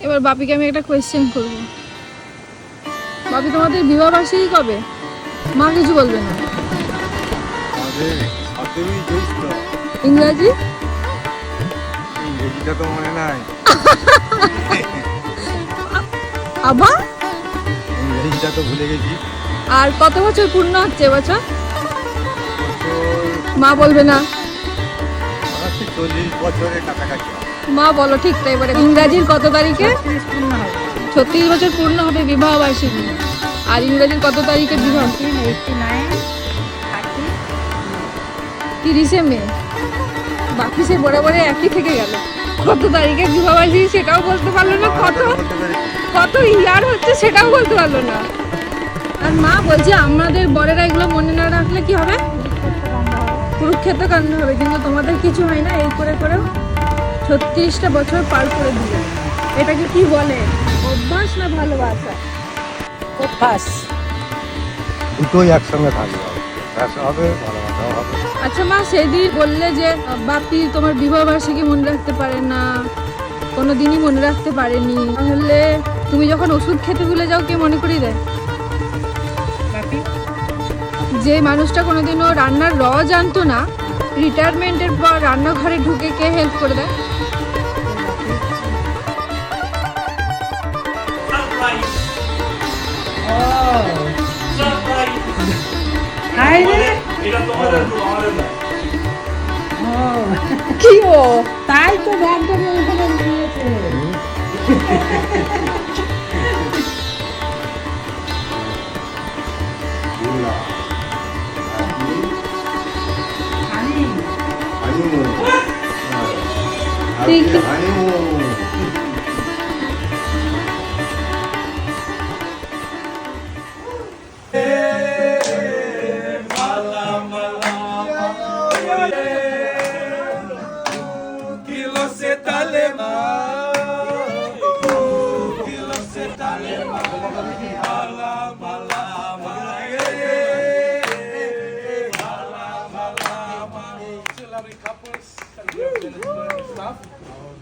এবার বাপিকে আমি একটা কোয়েশ্চেন করবো। বাপি, তোমাদের বিবাহ বার্ষিকী কবে? মা কিছু বলবে না। ইংরাজি ইংরেজিটা তো মনে নাই। আবার ইংরেজিটা তো ভুলে গেছি। আর কত বছর পূর্ণ হচ্ছে এবছর? মা বলবে না। 40 বছরের কাছাকাছি। মা বলো ঠিক তাই। এবারে ইংরাজির কত তারিখে 36 বছর পূর্ণ হবে বিবাহ বার্ষিকী? আর ইংরাজির কত তারিখে বিবাহ? 30 মে। বাকি সে বড় বড় একই থেকে গেল। কত তারিখে বিবাহ বার্ষিকী সেটাও বলতে পারলো না, কত ইয়ার হচ্ছে সেটাও বলতে পারলো না। আর মা বলছে আমাদের বড়েরা এগুলো মনে না রাখলে কি হবে? কুরুক্ষেত্র কাণ্ড হবে। কিন্তু তোমাদের কিছু হয় না, এই করে করেও 36টা বছর পার করে দিলে। এটাকে কি বলে? অভ্যাস না ভালোবাসা? অভ্যাস। দুটোই একসঙ্গে থাকবে, অভ্যাস হবে, ভালোবাসাও হবে। আচ্ছা মা, সেদিন বললে যে বাপি তোমার বিবাহ বার্ষিকী মনে রাখতে পারে না, কোনোদিনই মনে রাখতে পারেনি, তাহলে তুমি যখন ওষুধ খেতে ভুলে যাও কে মনে করিয়ে দেয়? যে মানুষটা কোনোদিনও রান্নার জানতো না, রিটায়ারমেন্টের পর রান্নাঘরে ঢুকে কে হেল্প করে দেয়? কি ও তাই তো ব্যাগটা ওখানে নিয়েছে।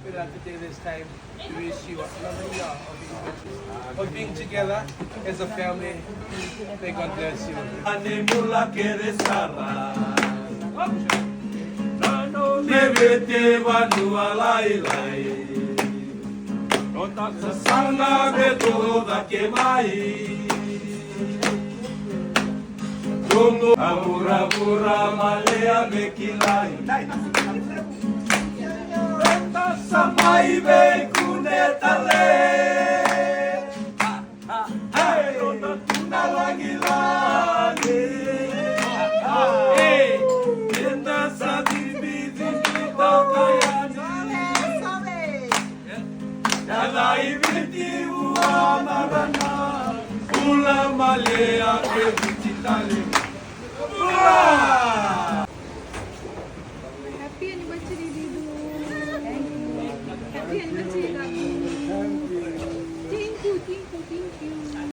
We'd like to take this time to wish you another year of being together as a family. May God bless you. Samai be kunetale, hey, ona tuna lagi lagi, hey, enda sadi bizi kita kayani, dalai biti uana rana, ula malaya ke bititale, ula.